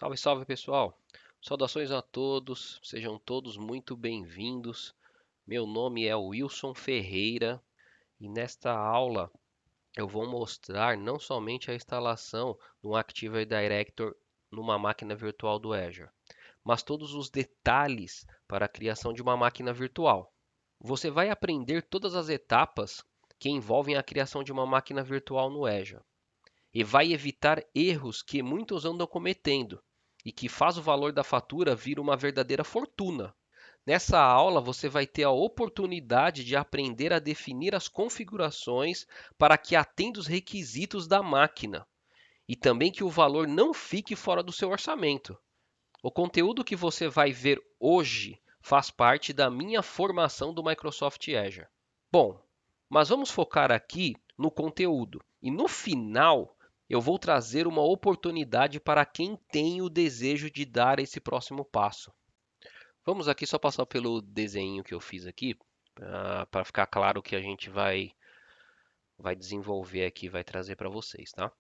Salve, salve pessoal! Saudações a todos, sejam todos muito bem-vindos. Meu nome é Wilson Ferreira e nesta aula eu vou mostrar não somente a instalação do Active Director numa máquina virtual do Azure, mas todos os detalhes para a criação de uma máquina virtual. Você vai aprender todas as etapas que envolvem a criação de uma máquina virtual no Azure e vai evitar erros que muitos andam cometendo e que faz o valor da fatura vir uma verdadeira fortuna. Nessa aula você vai ter a oportunidade de aprender a definir as configurações para que atenda os requisitos da máquina e também que o valor não fique fora do seu orçamento. O conteúdo que você vai ver hoje faz parte da minha formação do Microsoft Azure. Bom, mas vamos focar aqui no conteúdo. E no final, eu vou trazer uma oportunidade para quem tem o desejo de dar esse próximo passo. Vamos aqui só passar pelo desenho que eu fiz aqui, para ficar claro o que a gente vai desenvolver aqui, vai trazer para vocês, tá?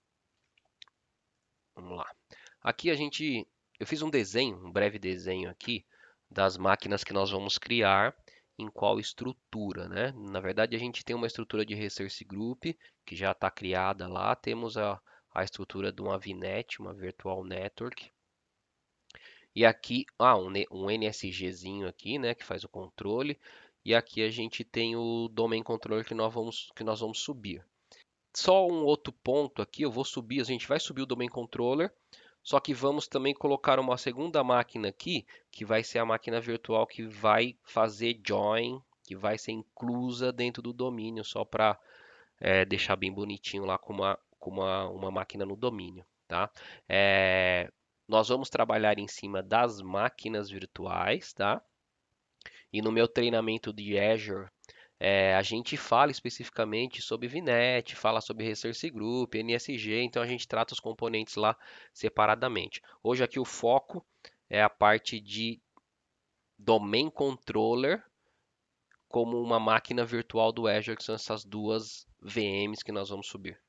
Vamos lá. Aqui eu fiz um desenho, um breve desenho aqui das máquinas que nós vamos criar em qual estrutura, né? Na verdade, a gente tem uma estrutura de Resource Group que já está criada lá. Temos a estrutura de uma VNet, uma Virtual Network. E aqui, um NSGzinho aqui, né, que faz o controle. E aqui a gente tem o Domain Controller que nós vamos subir. Só um outro ponto aqui, a gente vai subir o Domain Controller, só que vamos também colocar uma segunda máquina aqui, que vai ser a máquina virtual que vai fazer join, que vai ser inclusa dentro do domínio, só para deixar bem bonitinho lá com uma máquina no domínio, tá? É, nós vamos trabalhar em cima das máquinas virtuais, tá? E no meu treinamento de Azure, a gente fala especificamente sobre VNet, fala sobre Resource Group, NSG, então a gente trata os componentes lá separadamente. Hoje aqui o foco é a parte de Domain Controller como uma máquina virtual do Azure, que são essas duas VMs que nós vamos subir.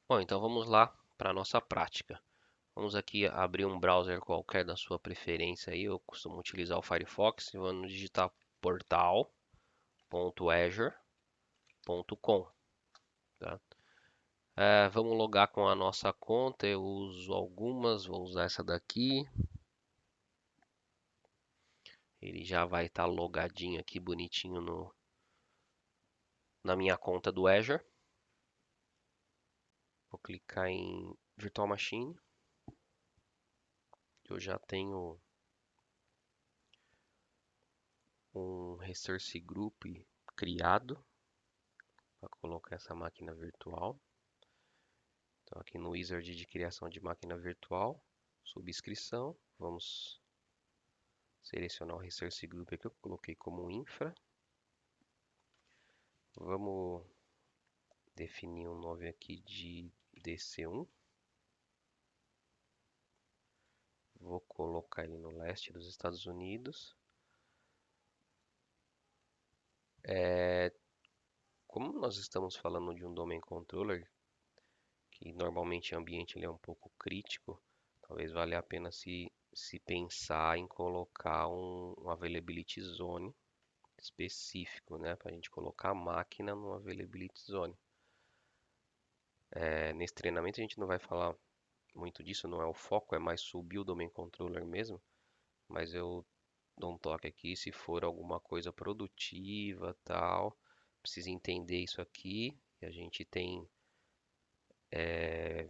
Bom, então vamos lá para a nossa prática. Vamos aqui abrir um browser qualquer da sua preferência aí. Eu costumo utilizar o Firefox e vamos digitar portal.azure.com. Tá? Vamos logar com a nossa conta. Eu uso algumas, vou usar essa daqui. Ele já vai estar logadinho aqui, bonitinho na minha conta do Azure. Vou clicar em Virtual Machine. Eu já tenho um Resource Group criado para colocar essa máquina virtual. Então, aqui no Wizard de criação de máquina virtual, subscrição, vamos selecionar o Resource Group aqui, eu coloquei como infra. Vamos definir um nome aqui de DC1. Vou colocar ele no leste dos Estados Unidos. Como nós estamos falando de um Domain Controller, que normalmente o ambiente ele é um pouco crítico, talvez valha a pena se pensar em colocar um Availability Zone específico, né, para a gente colocar a máquina no Availability Zone. Nesse treinamento a gente não vai falar muito disso, não é o foco, é mais subir o Domain Controller mesmo, mas eu dou um toque aqui se for alguma coisa produtiva, tal, precisa entender isso aqui, e a gente tem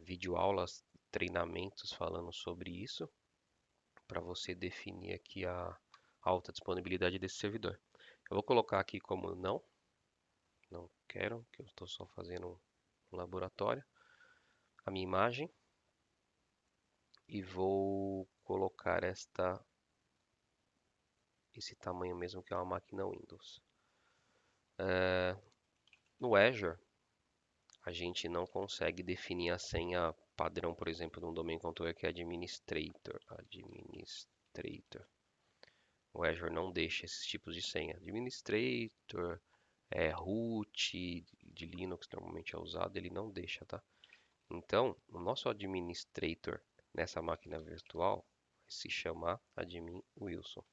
videoaulas, treinamentos falando sobre isso, para você definir aqui a alta disponibilidade desse servidor. Eu vou colocar aqui como não quero, que eu estou só fazendo um laboratório, a minha imagem, e vou colocar esse tamanho mesmo que é uma máquina Windows. No Azure, a gente não consegue definir a senha padrão, por exemplo, de um domain controller que é administrator. O Azure não deixa esses tipos de senha. Administrator, root de Linux normalmente é usado, ele não deixa, tá? Então, o nosso administrator nessa máquina virtual vai se chamar admin Wilson.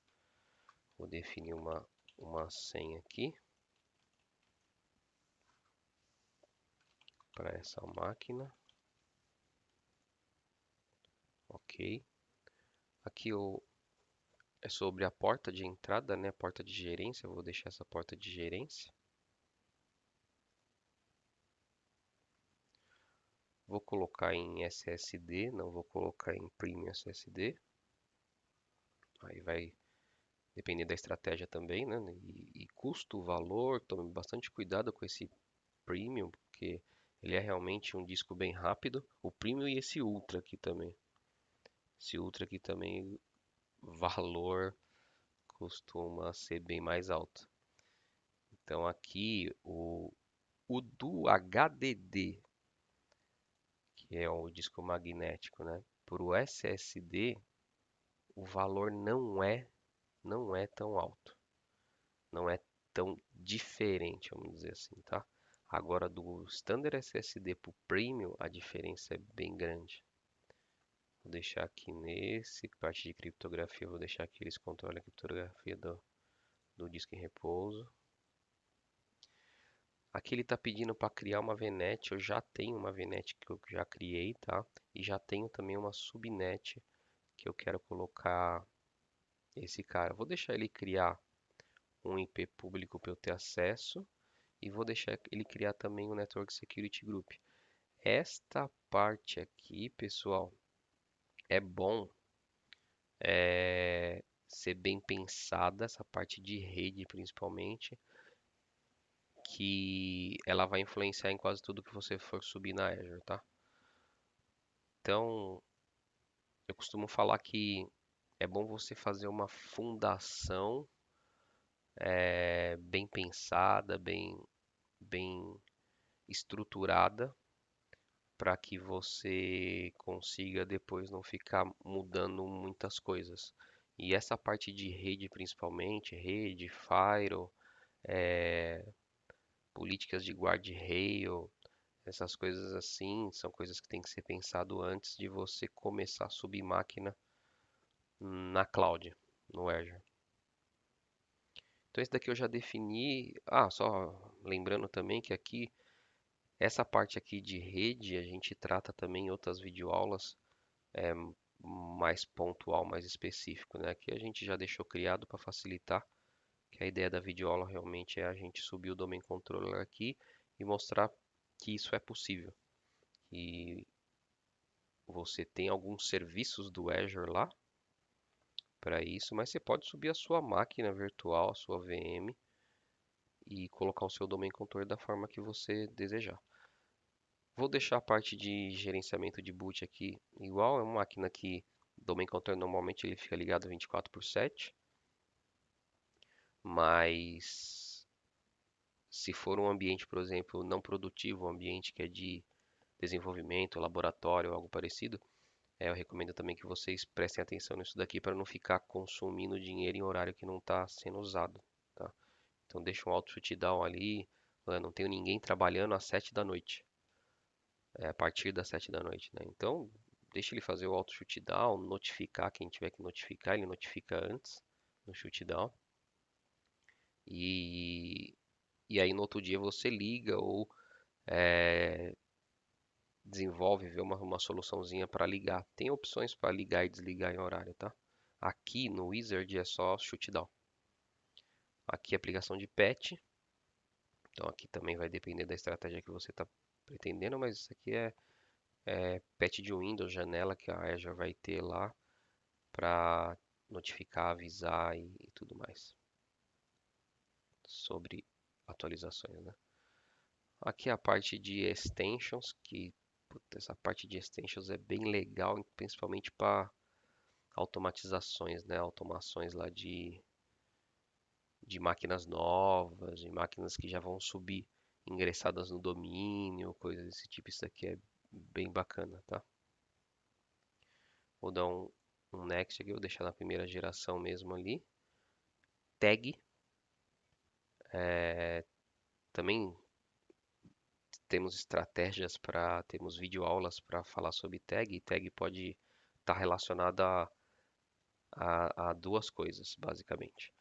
Vou definir uma senha aqui para essa máquina. Ok. Aqui é sobre a porta de entrada, né? Porta de gerência. Eu vou deixar essa porta de gerência. Vou colocar em SSD, não vou colocar em Premium SSD. Aí vai depender da estratégia também, né? E custo, valor, tome bastante cuidado com esse Premium, porque ele é realmente um disco bem rápido. O Premium e esse Ultra aqui também. Esse Ultra aqui também, valor costuma ser bem mais alto. Então aqui o do HDD, que é o disco magnético, né? Para o SSD, o valor não é tão alto, não é tão diferente, vamos dizer assim, tá? Agora do Standard SSD para o Premium, a diferença é bem grande. Vou deixar aqui nesse parte de criptografia, vou deixar aqui eles controlam a criptografia do disco em repouso. Aqui ele está pedindo para criar uma VNet. Eu já tenho uma VNet que eu já criei, tá? E já tenho também uma subnet que eu quero colocar esse cara. Vou deixar ele criar um IP público para eu ter acesso e vou deixar ele criar também um Network Security Group. Esta parte aqui, pessoal, é bom ser bem pensada, essa parte de rede principalmente, que ela vai influenciar em quase tudo que você for subir na Azure, tá? Então, eu costumo falar que é bom você fazer uma fundação bem pensada, bem estruturada, para que você consiga depois não ficar mudando muitas coisas. E essa parte de rede, principalmente, rede, firewall, políticas de guardrail, essas coisas assim, são coisas que tem que ser pensado antes de você começar a subir máquina na cloud, no Azure. Então esse daqui eu já defini. Ah, só lembrando também que aqui, essa parte aqui de rede, a gente trata também em outras videoaulas, é, mais pontual, mais específico, né? Aqui a gente já deixou criado para facilitar, que a ideia da videoaula realmente é a gente subir o domain controller aqui e mostrar que isso é possível. E você tem alguns serviços do Azure lá para isso, mas você pode subir a sua máquina virtual, a sua VM e colocar o seu domain controller da forma que você desejar. Vou deixar a parte de gerenciamento de boot aqui igual, é uma máquina que o domain controller normalmente ele fica ligado 24/7, mas se for um ambiente, por exemplo, não produtivo, um ambiente que é de desenvolvimento, laboratório, algo parecido, eu recomendo também que vocês prestem atenção nisso daqui para não ficar consumindo dinheiro em horário que não está sendo usado, tá? Então deixa um auto shutdown ali, não tenho ninguém trabalhando às 7 da noite, a partir das 7 da noite, né? Então deixa ele fazer o auto shutdown, notificar quem tiver que notificar, ele notifica antes no shutdown e, e aí no outro dia você liga ou é, desenvolve, vê uma soluçãozinha para ligar. Tem opções para ligar e desligar em horário, tá? Aqui no Wizard é só shutdown. Aqui é aplicação de patch. Então aqui também vai depender da estratégia que você está pretendendo, mas isso aqui é patch de Windows, janela que a Azure vai ter lá para notificar, avisar e tudo mais sobre atualizações, né? Aqui é a parte de extensions, que puta, essa parte de extensions é bem legal, principalmente para automatizações, né? Automações lá de máquinas novas, de máquinas que já vão subir ingressadas no domínio, coisas desse tipo. Isso aqui é bem bacana, tá? Vou dar um next aqui, vou deixar na primeira geração mesmo ali. Tag, também temos estratégias temos videoaulas para falar sobre tag. Tag pode tá relacionada a duas coisas, basicamente.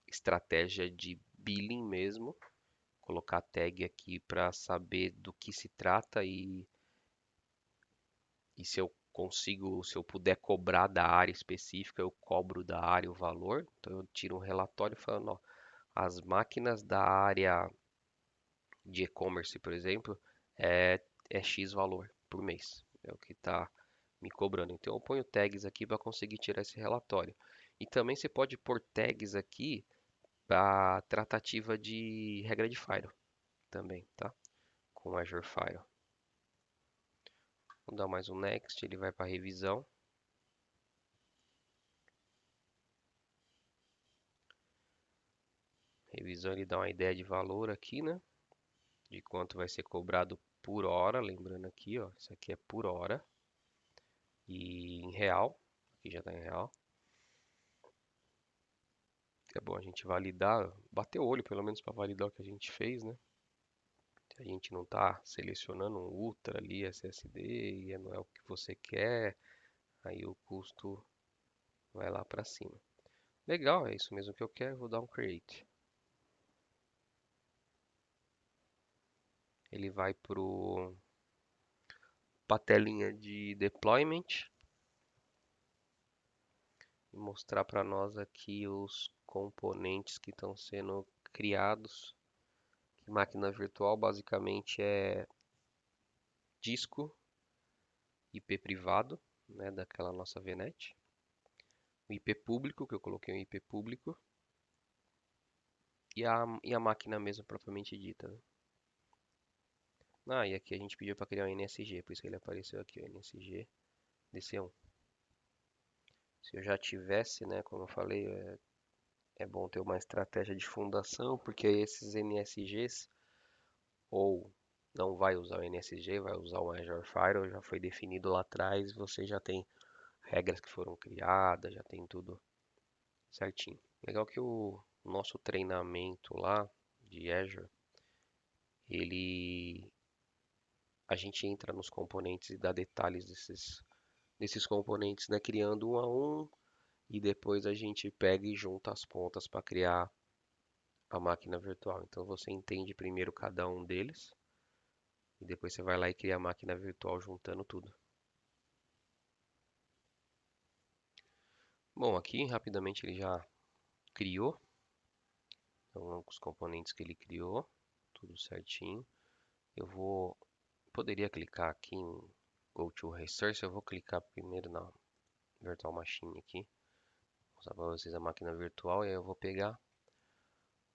Estratégia de billing mesmo, colocar tag aqui para saber do que se trata e se eu consigo, se eu puder cobrar da área específica, eu cobro da área o valor. Então eu tiro um relatório falando, ó, as máquinas da área de e-commerce, por exemplo, é, é X valor por mês. É o que está me cobrando. Então eu ponho tags aqui para conseguir tirar esse relatório. E também você pode pôr tags aqui para tratativa de regra de Fire também, tá? Com Azure Fire. Vou dar mais um next, ele vai para revisão. Revisão ele dá uma ideia de valor aqui, né? De quanto vai ser cobrado por hora, lembrando aqui, ó, isso aqui é por hora e em real, aqui já está em real. É bom a gente validar, bater o olho pelo menos para validar o que a gente fez, né? A gente não está selecionando um Ultra ali, SSD, e não é o que você quer, aí o custo vai lá para cima. Legal, é isso mesmo que eu quero, vou dar um Create. Ele vai para a telinha de Deployment e mostrar para nós aqui os componentes que estão sendo criados. Máquina virtual basicamente é disco IP privado, né, daquela nossa VNet. O IP público, que eu coloquei um IP público. E a máquina mesmo propriamente dita, né? Ah, e aqui a gente pediu para criar um NSG, por isso que ele apareceu aqui, o NSG DC1. Se eu já tivesse, né, como eu falei, é bom ter uma estratégia de fundação, porque esses NSGs ou não vai usar o NSG, vai usar o Azure Firewall, já foi definido lá atrás, você já tem regras que foram criadas, já tem tudo certinho. Legal que o nosso treinamento lá de Azure, ele a gente entra nos componentes e dá detalhes desses componentes, né, criando um a um e depois a gente pega e junta as pontas para criar a máquina virtual. Então você entende primeiro cada um deles e depois você vai lá e cria a máquina virtual juntando tudo. Bom, aqui rapidamente ele já criou. Então, os componentes que ele criou, tudo certinho. Poderia clicar aqui em Go to Resource. Eu vou clicar primeiro na Virtual Machine aqui. Vou mostrar para vocês a máquina virtual e aí eu vou pegar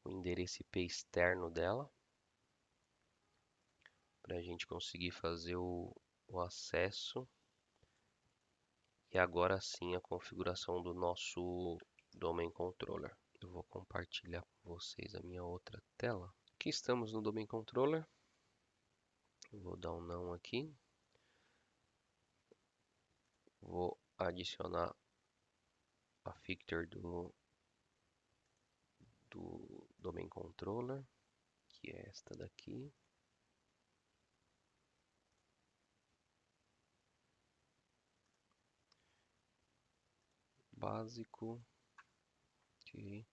o endereço IP externo dela para a gente conseguir fazer o acesso e agora sim a configuração do nosso Domain Controller. Eu vou compartilhar com vocês a minha outra tela. Aqui estamos no Domain Controller. Eu vou dar um não aqui. Vou adicionar a feature do Domain Controller, que é esta daqui. Básico. Okay.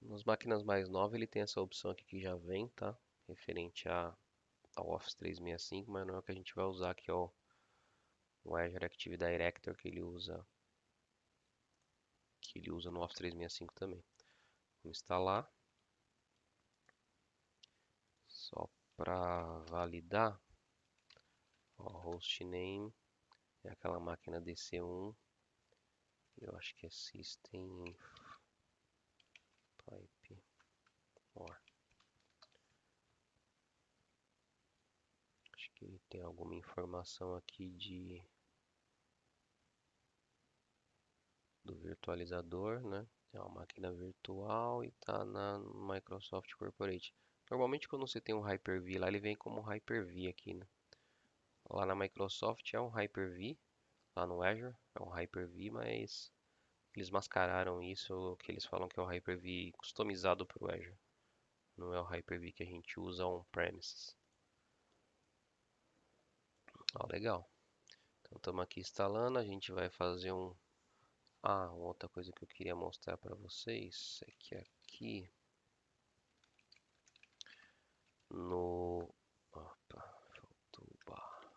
Nas máquinas mais novas ele tem essa opção aqui que já vem, tá? Referente ao Office 365, mas não é o que a gente vai usar, que é o Azure Active Directory que ele usa no Office 365 também. Vou instalar. Só para validar, o hostname é aquela máquina DC1. Eu acho que é System Pipe More. Acho que ele tem alguma informação aqui do virtualizador, né? É uma máquina virtual e está na Microsoft Corporate. Normalmente quando você tem um Hyper-V lá, ele vem como Hyper-V aqui, né? Lá na Microsoft é um Hyper-V, lá no Azure é um Hyper-V, mas eles mascararam isso, que eles falam que é o Hyper-V customizado para o Azure. Não é o Hyper-V que a gente usa on-premises. Ó, legal. Então estamos aqui instalando, a gente vai fazer um... Ah, uma outra coisa que eu queria mostrar para vocês é que aqui no... Opa, faltou barra.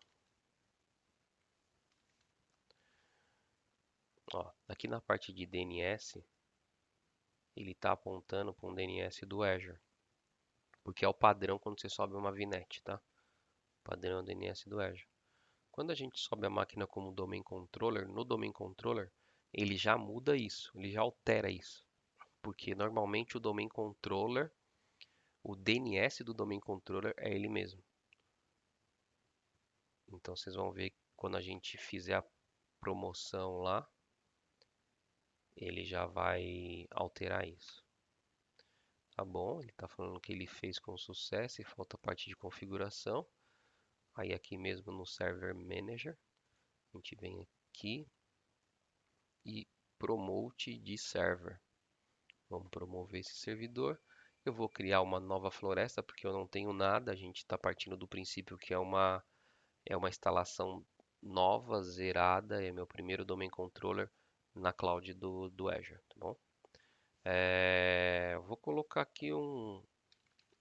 Ó, aqui na parte de DNS, ele está apontando para um DNS do Azure, porque é o padrão quando você sobe uma VNet, tá? O padrão é o DNS do Azure. Quando a gente sobe a máquina como domain controller, no domain controller, ele já muda isso, ele já altera isso. Porque normalmente o domain controller, o DNS do domain controller é ele mesmo. Então vocês vão ver que quando a gente fizer a promoção lá, ele já vai alterar isso. Tá bom, ele está falando que ele fez com sucesso e falta a parte de configuração. Aí aqui mesmo no Server Manager, a gente vem aqui e promote de server. Vamos promover esse servidor. Eu vou criar uma nova floresta porque eu não tenho nada. A gente está partindo do princípio que é uma instalação nova, zerada. É meu primeiro domain controller na cloud do Azure, tá bom? Vou colocar aqui um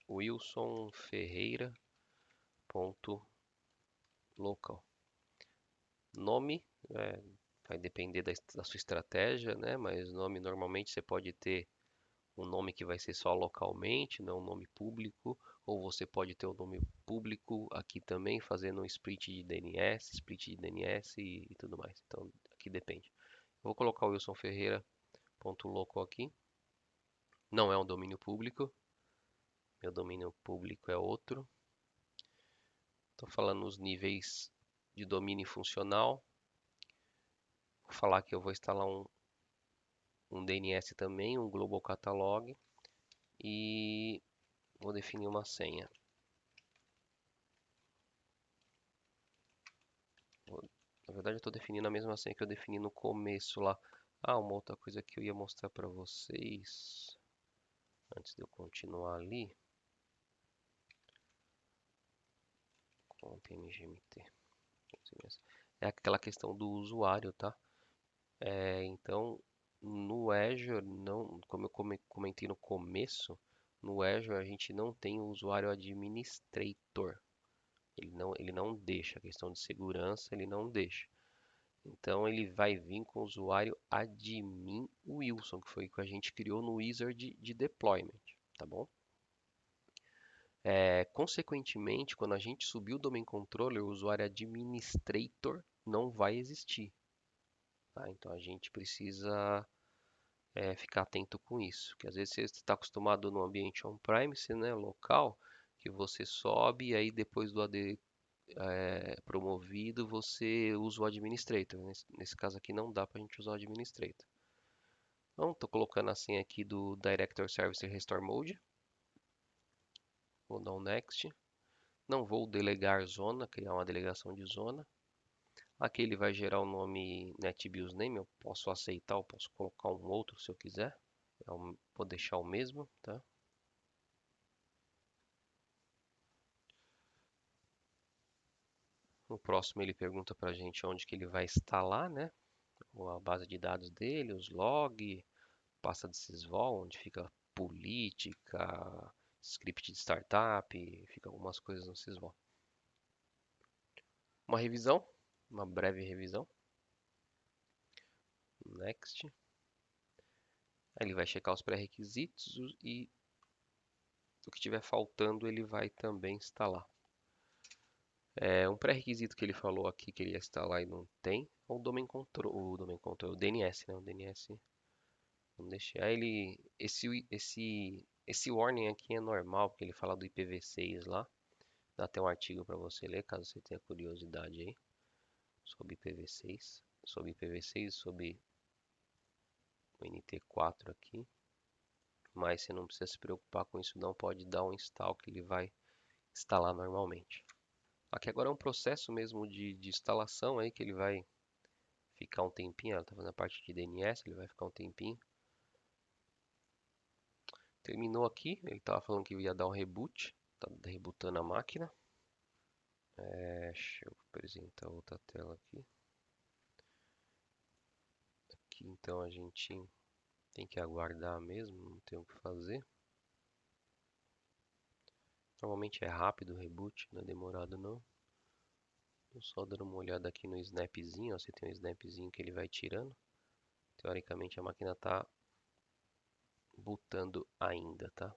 Wilson Ferreira ponto local. Nome vai depender da sua estratégia, né? Mas nome normalmente você pode ter um nome que vai ser só localmente, não um nome público, ou você pode ter um nome público aqui também, fazendo um split de DNS e tudo mais. Então, aqui depende. Eu vou colocar o Wilson Ferreira.local aqui. Não é um domínio público. Meu domínio público é outro. Estou falando os níveis de domínio funcional. Vou falar que eu vou instalar um DNS também, um Global Catalog. E vou definir uma senha. Na verdade, eu estou definindo a mesma senha que eu defini no começo lá. Ah, uma outra coisa que eu ia mostrar para vocês, antes de eu continuar ali, com o PNGMT, é aquela questão do usuário, tá? Então, no Azure, não, como eu comentei no começo, no Azure a gente não tem o usuário administrator. Ele não deixa, a questão de segurança, ele não deixa. Então ele vai vir com o usuário admin Wilson, que foi o que a gente criou no wizard de deployment, tá bom? Consequentemente, quando a gente subir o domain controller, o usuário administrator não vai existir, tá? Então a gente precisa ficar atento com isso, porque às vezes você está acostumado no ambiente on-premise, né, local, que você sobe e aí depois do AD promovido, você usa o administrator. Nesse caso aqui não dá para a gente usar o administrator. Então, estou colocando a senha aqui do Director Service Restore Mode. Vou dar um Next. Não vou delegar zona, criar uma delegação de zona. Aqui ele vai gerar o nome NetBIOS Name. Eu posso aceitar, eu posso colocar um outro se eu quiser. Vou deixar o mesmo, tá? No próximo ele pergunta para a gente onde que ele vai instalar, né? A base de dados dele, os log, pasta de sysvol, onde fica política, script de startup, fica algumas coisas no sysvol. Uma revisão, uma breve revisão. Next. Aí ele vai checar os pré-requisitos e o que estiver faltando ele vai também instalar. Um pré-requisito que ele falou aqui que ele ia instalar e não tem é o DNS, né? O DNS. Vamos deixar ele. Esse warning aqui é normal, porque ele fala do IPv6 lá. Dá até um artigo para você ler, caso você tenha curiosidade aí sobre IPv6, sobre o NT4 aqui. Mas você não precisa se preocupar com isso não, pode dar um install que ele vai instalar normalmente. Aqui agora é um processo mesmo de instalação aí que ele vai ficar um tempinho, ela está fazendo a parte de DNS, ele vai ficar um tempinho. Terminou aqui, ele estava falando que ia dar um reboot, está rebootando a máquina. Deixa eu apresentar outra tela aqui. Aqui então a gente tem que aguardar mesmo, não tem o que fazer. Normalmente é rápido o reboot, não é demorado não. Tô só dando uma olhada aqui no snapzinho, ó, você tem um snapzinho que ele vai tirando. Teoricamente a máquina está bootando ainda, tá?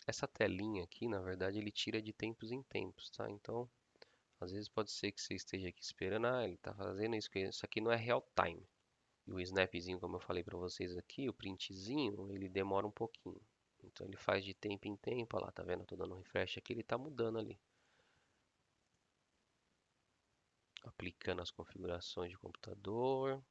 Essa telinha aqui, na verdade, ele tira de tempos em tempos, tá? Então, às vezes pode ser que você esteja aqui esperando, ele tá fazendo isso, isso aqui não é real time. E o snapzinho, como eu falei para vocês aqui, o printzinho, ele demora um pouquinho. Então ele faz de tempo em tempo, olha lá, tá vendo? Eu tô dando um refresh aqui, ele tá mudando ali. Aplicando as configurações de computador.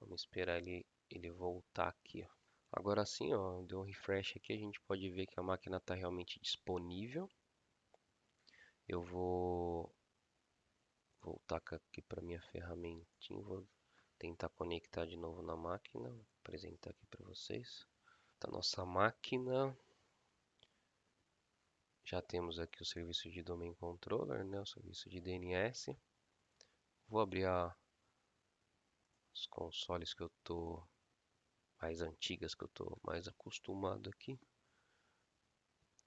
Vamos esperar ele voltar aqui, ó. Agora sim, ó, deu um refresh aqui, a gente pode ver que a máquina está realmente disponível. Eu vou voltar aqui para minha ferramentinha, vou tentar conectar de novo na máquina, vou apresentar aqui para vocês. A nossa máquina, já temos aqui o serviço de Domain Controller, né, o serviço de DNS. Vou abrir os consoles que eu tô mais antigas, que eu tô mais acostumado aqui.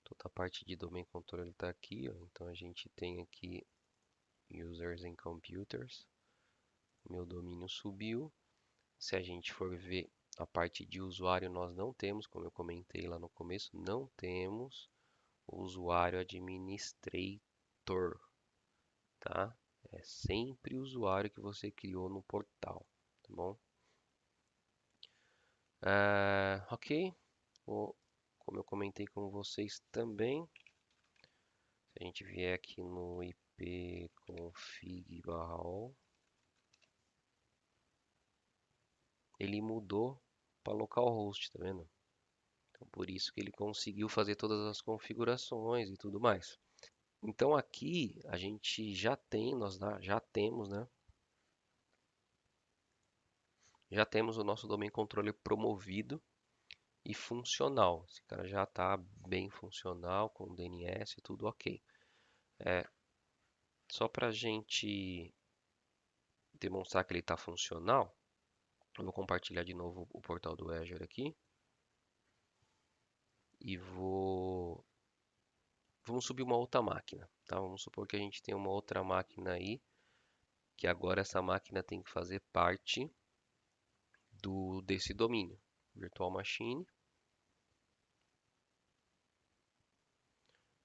Toda a parte de Domain Controller está aqui, ó. Então a gente tem aqui Users and Computers. Meu domínio subiu. Se a gente for ver a parte de usuário, nós não temos, como eu comentei lá no começo, não temos o usuário administrator, tá? É sempre o usuário que você criou no portal, tá bom? Ok, como eu comentei com vocês também, se a gente vier aqui no ipconfig/all, ele mudou para localhost, tá vendo? Então, por isso que ele conseguiu fazer todas as configurações e tudo mais. Então aqui a gente já tem, nós já temos, né? Já temos o nosso domain controller promovido e funcional. Esse cara já está bem funcional com DNS, tudo ok. Só para a gente demonstrar que ele está funcional, eu vou compartilhar de novo o portal do Azure aqui e vamos subir uma outra máquina, tá? Vamos supor que a gente tem uma outra máquina aí, que agora essa máquina tem que fazer parte desse domínio, Virtual Machine.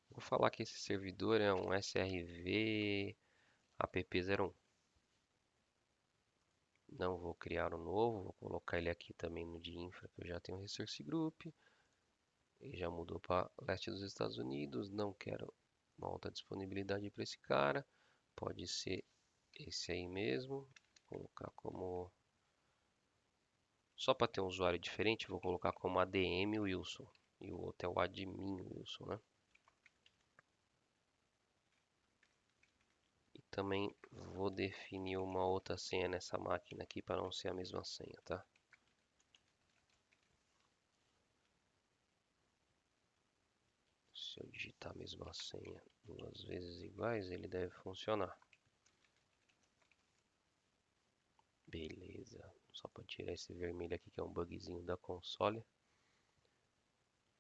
Vou falar que esse servidor é um SRV app01. Não vou criar um novo, vou colocar ele aqui também no de infra, que eu já tenho Resource Group. Ele já mudou para leste dos Estados Unidos, não quero uma alta disponibilidade para esse cara. Pode ser esse aí mesmo. Vou colocar como... Só para ter um usuário diferente, vou colocar como ADM Wilson. E o outro é o admin Wilson, né? E também vou definir uma outra senha nessa máquina aqui para não ser a mesma senha, tá? Se eu digitar a mesma senha duas vezes iguais, ele deve funcionar. Beleza. Só para tirar esse vermelho aqui que é um bugzinho da console.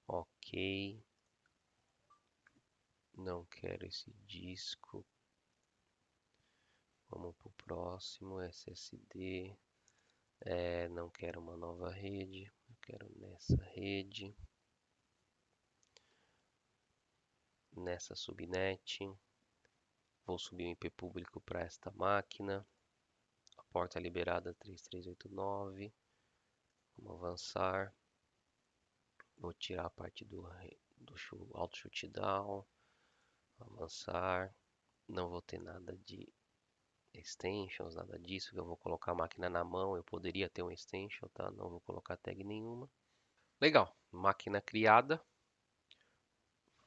Ok. Não quero esse disco. Vamos para o próximo. SSD. Não quero uma nova rede. Eu quero nessa rede. Nessa subnet. Vou subir o IP público para esta máquina. A porta liberada 3389. Vamos avançar. Vou tirar a parte do auto shutdown. Avançar. Não vou ter nada de extensions, nada disso. Eu vou colocar a máquina na mão. Eu poderia ter um extension, tá? Não vou colocar tag nenhuma. Legal. Máquina criada.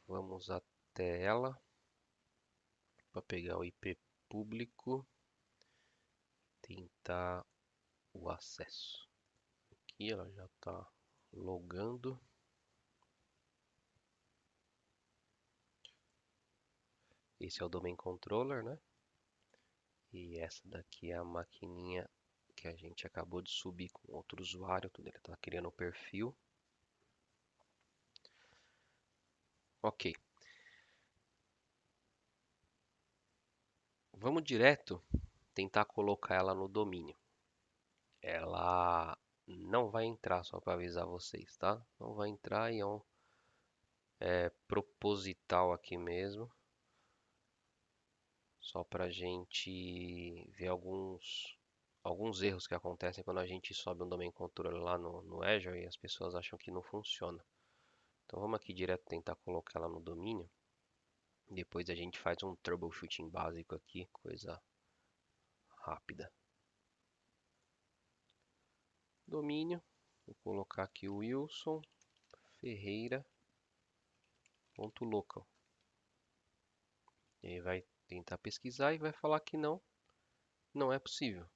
Vamos até ela para pegar o IP público. Tentar o acesso. Aqui ela já está logando. Esse é o domain controller, né? E essa daqui é a maquininha que a gente acabou de subir com outro usuário, tudo ele está criando o perfil. Ok, vamos direto tentar colocar ela no domínio. Ela não vai entrar, só para avisar vocês, tá? Não vai entrar e é proposital aqui mesmo, só para a gente ver alguns erros que acontecem quando a gente sobe um domain controller lá no Azure e as pessoas acham que não funciona. Então vamos aqui direto tentar colocar ela no domínio. Depois a gente faz um troubleshooting básico aqui, coisa rápida. Domínio, vou colocar aqui o Wilson Ferreira.local. Ele vai tentar pesquisar e vai falar que não é possível,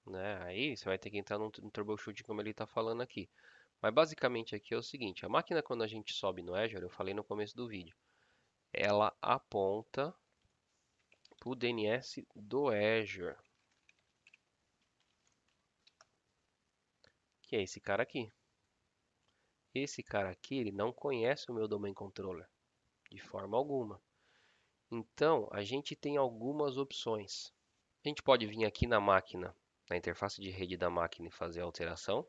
né? Aí você vai ter que entrar no troubleshooting como ele está falando aqui. Mas basicamente aqui é o seguinte, a máquina quando a gente sobe no Azure, eu falei no começo do vídeo, ela aponta para o DNS do Azure, que é esse cara aqui. Esse cara aqui, ele não conhece o meu domain controller de forma alguma. Então, a gente tem algumas opções. A gente pode vir aqui na máquina, na interface de rede da máquina e fazer a alteração,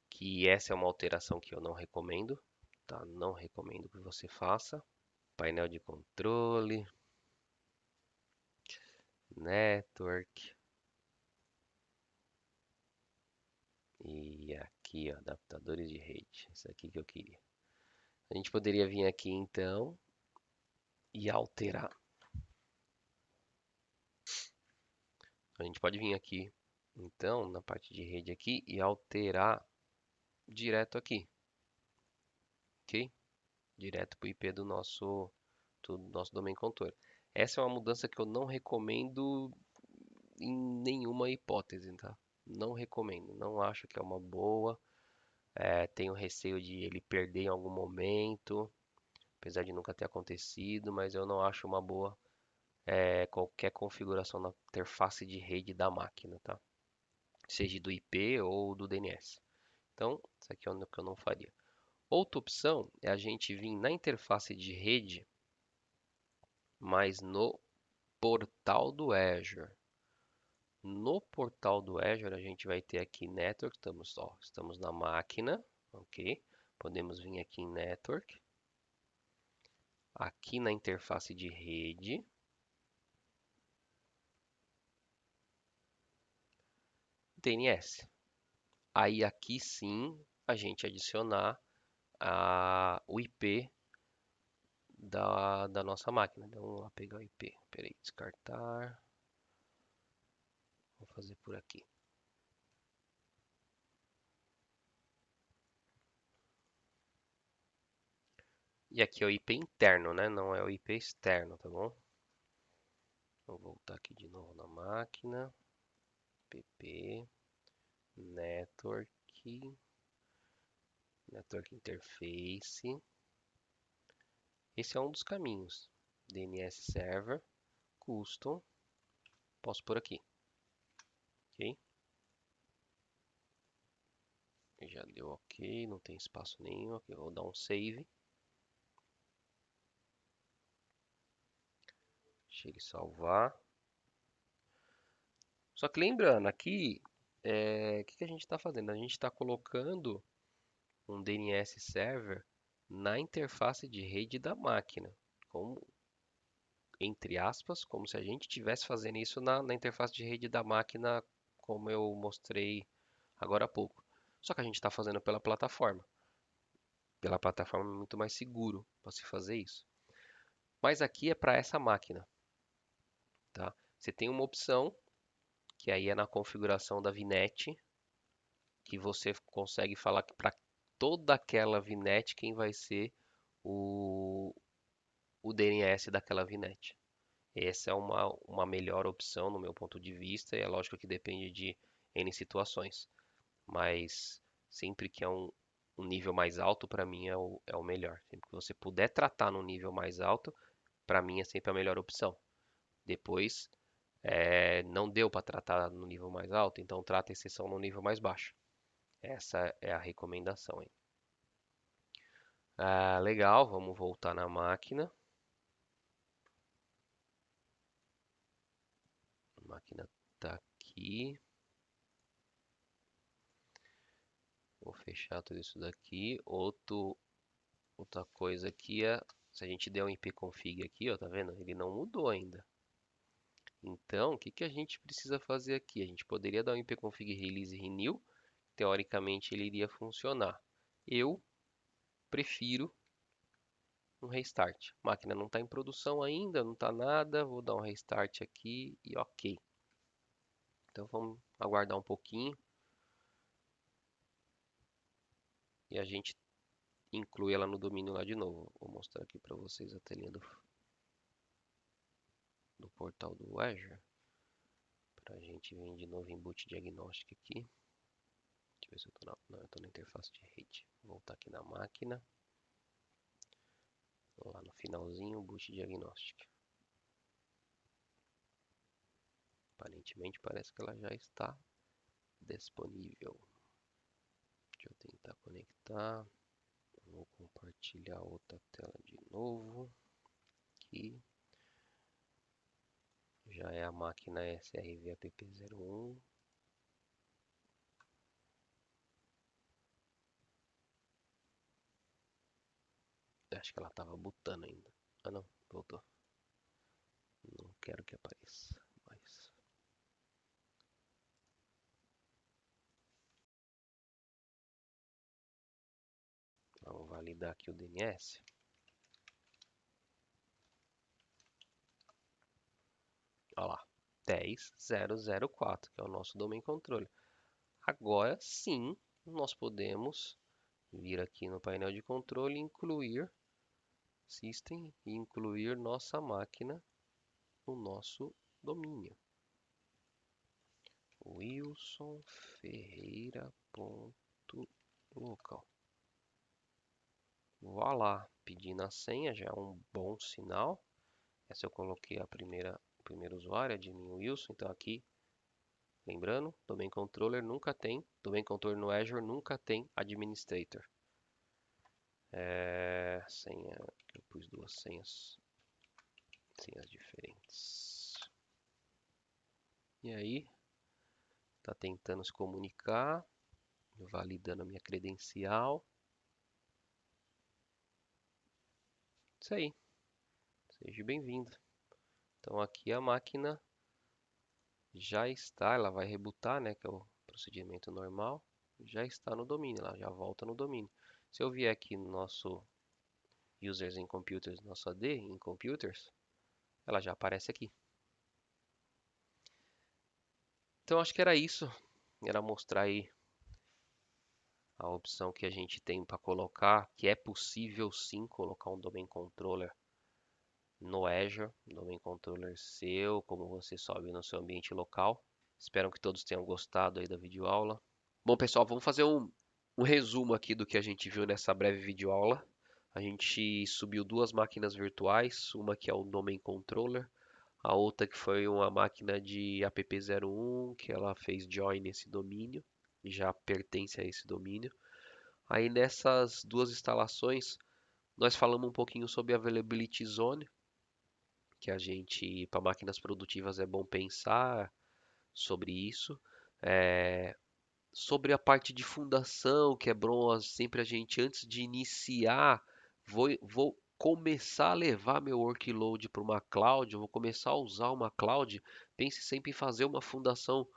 que essa é uma alteração que eu não recomendo, tá? Não recomendo que você faça. Painel de controle, network e aqui, ó, adaptadores de rede. Isso aqui que eu queria. A gente poderia vir aqui então e alterar. A gente pode vir aqui então na parte de rede aqui e alterar direto aqui, ok? Direto para o IP do nosso domain controller. Essa é uma mudança que eu não recomendo em nenhuma hipótese, tá? Não recomendo, não acho que é uma boa. Tenho receio de ele perder em algum momento, apesar de nunca ter acontecido, mas eu não acho uma boa qualquer configuração na interface de rede da máquina, tá? Seja do IP ou do DNS. Então, isso aqui é o que eu não faria. Outra opção é a gente vir na interface de rede, mas no portal do Azure. No portal do Azure, a gente vai ter aqui Network, estamos na máquina, ok? Podemos vir aqui em Network, aqui na interface de rede, DNS. Aí aqui sim, a gente adicionar o IP da nossa máquina. Então, vamos lá pegar o IP. Peraí, descartar. Vou fazer por aqui. E aqui é o IP interno, né? Não é o IP externo, tá bom? Vou voltar aqui de novo na máquina. PP, Network, Network Interface. Esse é um dos caminhos. DNS Server, Custom. Posso por aqui. Ok? Já deu ok, não tem espaço nenhum. Aqui eu vou dar um save. Deixa ele salvar. Só que lembrando, aqui, o que a gente está fazendo? A gente está colocando um DNS Server na interface de rede da máquina. Como, entre aspas, como se a gente estivesse fazendo isso na interface de rede da máquina, como eu mostrei agora há pouco. Só que a gente está fazendo pela plataforma. Pela plataforma é muito mais seguro para se fazer isso. Mas aqui é para essa máquina, tá? Você tem uma opção, que aí é na configuração da VNet, que você consegue falar que para toda aquela VNet quem vai ser o, o DNS daquela VNet. Essa é uma melhor opção no meu ponto de vista, e é lógico que depende de N situações, mas sempre que é um nível mais alto, para mim é o melhor. Sempre que você puder tratar no nível mais alto, para mim é sempre a melhor opção. Depois, não deu para tratar no nível mais alto, então trata a exceção no nível mais baixo. Essa é a recomendação, hein? Ah, legal, vamos voltar na máquina. A máquina está aqui. Vou fechar tudo isso daqui. Outra coisa aqui é, se a gente der um ipconfig aqui, ó, tá vendo? Ele não mudou ainda. Então, o que que a gente precisa fazer aqui? A gente poderia dar um ipconfig release renew, teoricamente ele iria funcionar. Eu prefiro um restart. A máquina não está em produção ainda, não está nada. Vou dar um restart aqui e ok. Então vamos aguardar um pouquinho e a gente inclui ela no domínio lá de novo. Vou mostrar aqui para vocês a telinha do portal do Azure. Para a gente vir de novo em boot diagnóstico aqui. Deixa eu ver se eu estou eu tô na interface de rede. Vou voltar aqui na máquina. Lá no finalzinho, boot diagnóstico. Aparentemente parece que ela já está disponível. Deixa eu tentar conectar. Vou compartilhar outra tela de novo. Aqui. Já é a máquina SRV app01. Acho que ela estava botando ainda. Ah não, voltou. Não quero que apareça, mas vamos validar aqui o DNS. Olha lá, 10004, que é o nosso domain controller. Agora sim, nós podemos vir aqui no painel de controle e incluir System e incluir nossa máquina no nosso domínio. wilsonferreira.local. Vá lá, pedindo a senha, já é um bom sinal. Essa eu coloquei o primeiro usuário, admin Wilson. Então aqui, lembrando, domain controller nunca tem, domain controller no Azure nunca tem administrator. Senha, eu pus duas senhas diferentes. E aí, tá tentando se comunicar, validando a minha credencial. Isso aí, seja bem-vindo. Então aqui a máquina já está, ela vai rebootar, né, que é o procedimento normal, já está no domínio, ela já volta no domínio. Se eu vier aqui no nosso Users in Computers, nosso AD em Computers, ela já aparece aqui. Então acho que era isso, era mostrar aí a opção que a gente tem para colocar, que é possível sim colocar um Domain Controller no Azure, Domain Controller seu, como você sobe no seu ambiente local. Espero que todos tenham gostado aí da videoaula. Bom, pessoal, vamos fazer um resumo aqui do que a gente viu nessa breve videoaula. A gente subiu duas máquinas virtuais, uma que é o Domain Controller, a outra que foi uma máquina de app01, que ela fez join nesse domínio, e já pertence a esse domínio. Aí nessas duas instalações, nós falamos um pouquinho sobre a Availability Zone, que a gente, para máquinas produtivas, é bom pensar sobre isso. Sobre a parte de fundação, que é bom sempre a gente, antes de iniciar, vou começar a levar meu workload para uma cloud, eu vou começar a usar uma cloud, pense sempre em fazer uma fundação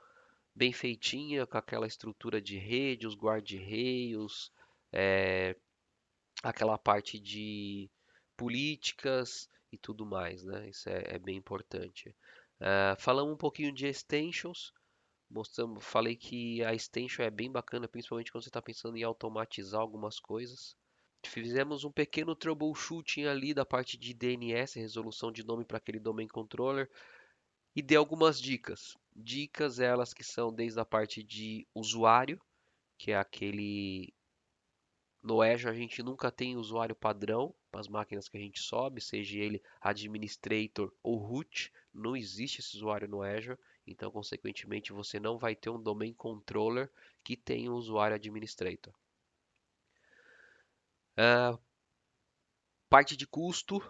bem feitinha, com aquela estrutura de rede, os guarda-rails, aquela parte de políticas e tudo mais, né? Isso é bem importante. Falamos um pouquinho de extensions, falei que a extension é bem bacana, principalmente quando você está pensando em automatizar algumas coisas. Fizemos um pequeno troubleshooting ali da parte de DNS, resolução de nome para aquele domain controller, e dei algumas dicas. Dicas elas que são desde a parte de usuário, que é aquele no Azure a gente nunca tem usuário padrão para as máquinas que a gente sobe, seja ele administrator ou root. não existe esse usuário no Azure, então, consequentemente, você não vai ter um domain controller que tenha um usuário administrator. Ah, parte de custo,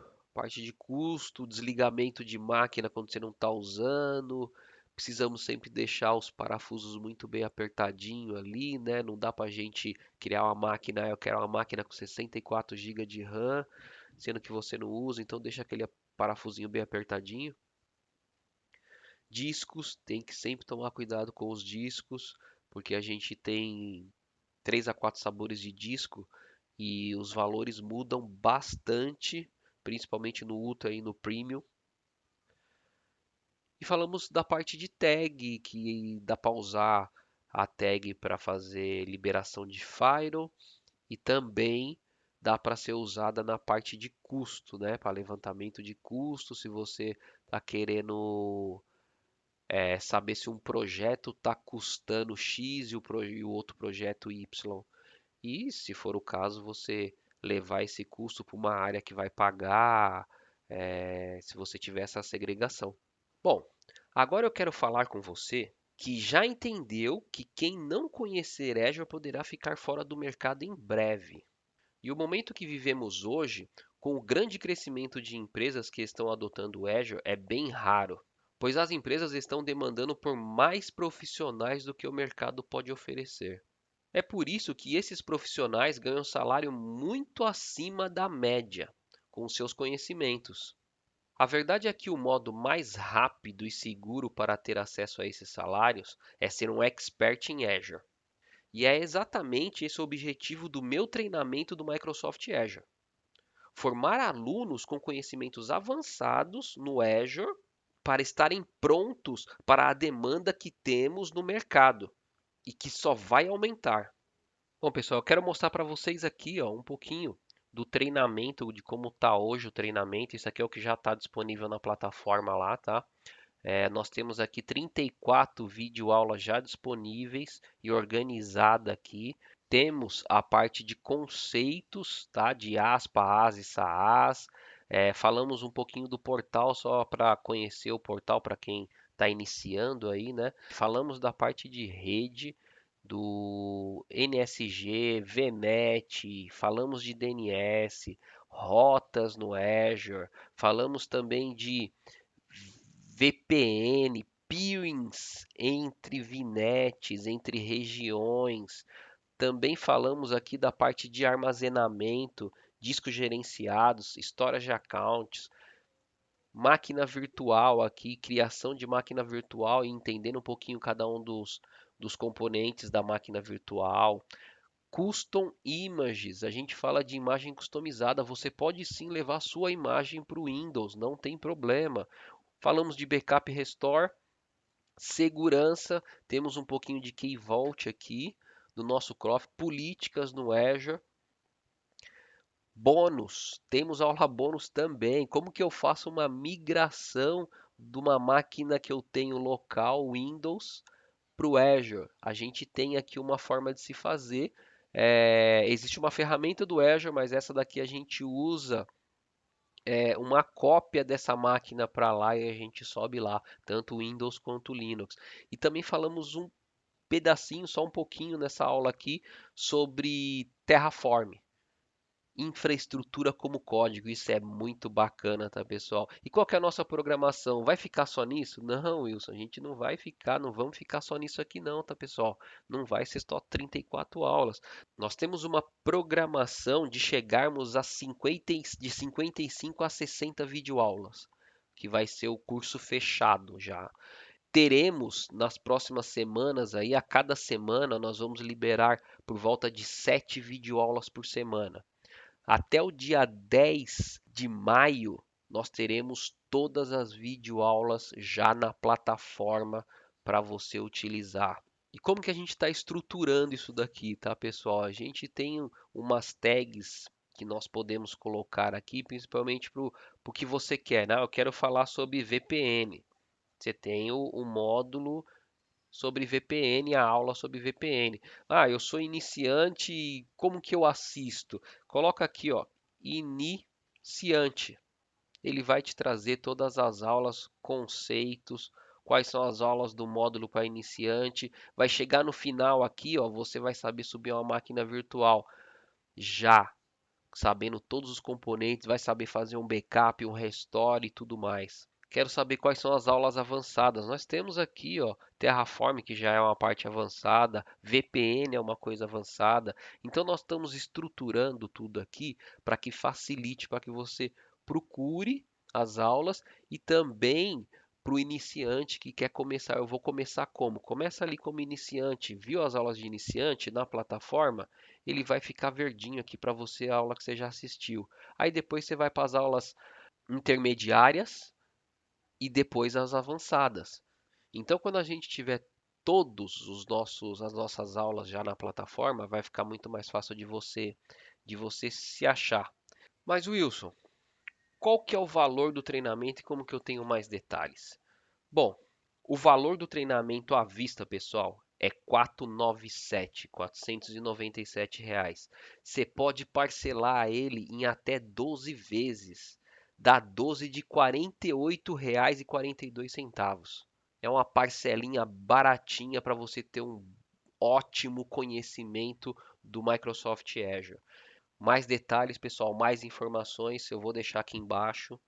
desligamento de máquina quando você não está usando. Precisamos sempre deixar os parafusos muito bem apertadinho ali, né? Não dá para a gente criar uma máquina, eu quero uma máquina com 64 GB de RAM, sendo que você não usa, então deixa aquele parafusinho bem apertadinho. Discos, tem que sempre tomar cuidado com os discos, porque a gente tem 3 a 4 sabores de disco e os valores mudam bastante, principalmente no Ultra e no Premium. E falamos da parte de tag, que dá para usar a tag para fazer liberação de Firewall e também dá para ser usada na parte de custo, né? Para levantamento de custo, se você está querendo saber se um projeto está custando X e o outro projeto Y. E, se for o caso, você levar esse custo para uma área que vai pagar, se você tiver essa segregação. Bom, agora eu quero falar com você que já entendeu que quem não conhecer Azure poderá ficar fora do mercado em breve. E o momento que vivemos hoje, com o grande crescimento de empresas que estão adotando o Azure, é bem raro, pois as empresas estão demandando por mais profissionais do que o mercado pode oferecer. É por isso que esses profissionais ganham salário muito acima da média, com seus conhecimentos. A verdade é que o modo mais rápido e seguro para ter acesso a esses salários é ser um expert em Azure. E é exatamente esse o objetivo do meu treinamento do Microsoft Azure. Formar alunos com conhecimentos avançados no Azure para estarem prontos para a demanda que temos no mercado e que só vai aumentar. Bom, pessoal, eu quero mostrar para vocês aqui, ó, um pouquinho do treinamento, de como está hoje o treinamento. Isso aqui é o que já está disponível na plataforma lá, tá? Nós temos aqui 34 videoaulas já disponíveis e organizada aqui. Temos a parte de conceitos, tá? De ASPA, AS e SaaS. Falamos um pouquinho do portal só para conhecer o portal para quem está iniciando aí, né? Falamos da parte de rede, do NSG, VNet, falamos de DNS, rotas no Azure, falamos também de VPN, peerings entre VNets, entre regiões. Também falamos aqui da parte de armazenamento, discos gerenciados, histórias de accounts, máquina virtual aqui, criação de máquina virtual e entendendo um pouquinho cada um dos componentes da máquina virtual. Custom Images, a gente fala de imagem customizada. Você pode sim levar sua imagem para o Windows, não tem problema. Falamos de backup restore, segurança, temos um pouquinho de Key Vault aqui no nosso Croft, políticas no Azure, bônus, temos aula bônus também. Como que eu faço uma migração de uma máquina que eu tenho local Windows para o Azure? A gente tem aqui uma forma de se fazer. Existe uma ferramenta do Azure, mas essa daqui a gente usa uma cópia dessa máquina para lá e a gente sobe lá, tanto o Windows quanto o Linux. E também falamos um pedacinho, só um pouquinho nessa aula aqui, sobre Terraform. Infraestrutura como código, isso é muito bacana, tá, pessoal? E qual que é a nossa programação? Vai ficar só nisso? Não, Wilson, a gente não vai ficar, não vamos ficar só nisso aqui não, tá, pessoal? Não vai ser só 34 aulas. Nós temos uma programação de chegarmos a 50, de 55 a 60 videoaulas, que vai ser o curso fechado já. Teremos nas próximas semanas aí, a cada semana nós vamos liberar por volta de 7 videoaulas por semana. Até o dia 10 de maio, nós teremos todas as videoaulas já na plataforma para você utilizar. E como que a gente está estruturando isso daqui, tá, pessoal? A gente tem umas tags que nós podemos colocar aqui, principalmente para o que você quer, né? Eu quero falar sobre VPN. Você tem o módulo sobre VPN, a aula sobre VPN. Ah, eu sou iniciante, como que eu assisto? Coloca aqui, ó, iniciante. Ele vai te trazer todas as aulas, conceitos, quais são as aulas do módulo para iniciante. Vai chegar no final aqui, ó, você vai saber subir uma máquina virtual já, sabendo todos os componentes, vai saber fazer um backup, um restore e tudo mais. Quero saber quais são as aulas avançadas. Nós temos aqui, ó, Terraform, que já é uma parte avançada, VPN é uma coisa avançada. Então nós estamos estruturando tudo aqui para que facilite, para que você procure as aulas e também para o iniciante que quer começar. Eu vou começar como? Começa ali como iniciante, viu as aulas de iniciante na plataforma? Ele vai ficar verdinho aqui para você a aula que você já assistiu. Aí depois você vai para as aulas intermediárias e depois as avançadas. Então, quando a gente tiver todos os nossos as nossas aulas já na plataforma, vai ficar muito mais fácil de você se achar. Mas Wilson, qual que é o valor do treinamento e como que eu tenho mais detalhes? Bom, o valor do treinamento à vista, pessoal, é 497 reais. Você pode parcelar ele em até 12 vezes. Dá 12 de R$ 48,42. É uma parcelinha baratinha para você ter um ótimo conhecimento do Microsoft Azure. Mais detalhes, pessoal, mais informações, eu vou deixar aqui embaixo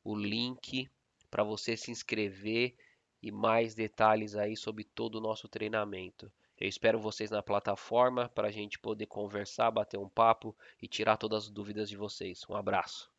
o link para você se inscrever e mais detalhes aí sobre todo o nosso treinamento. Eu espero vocês na plataforma para a gente poder conversar, bater um papo e tirar todas as dúvidas de vocês. Um abraço.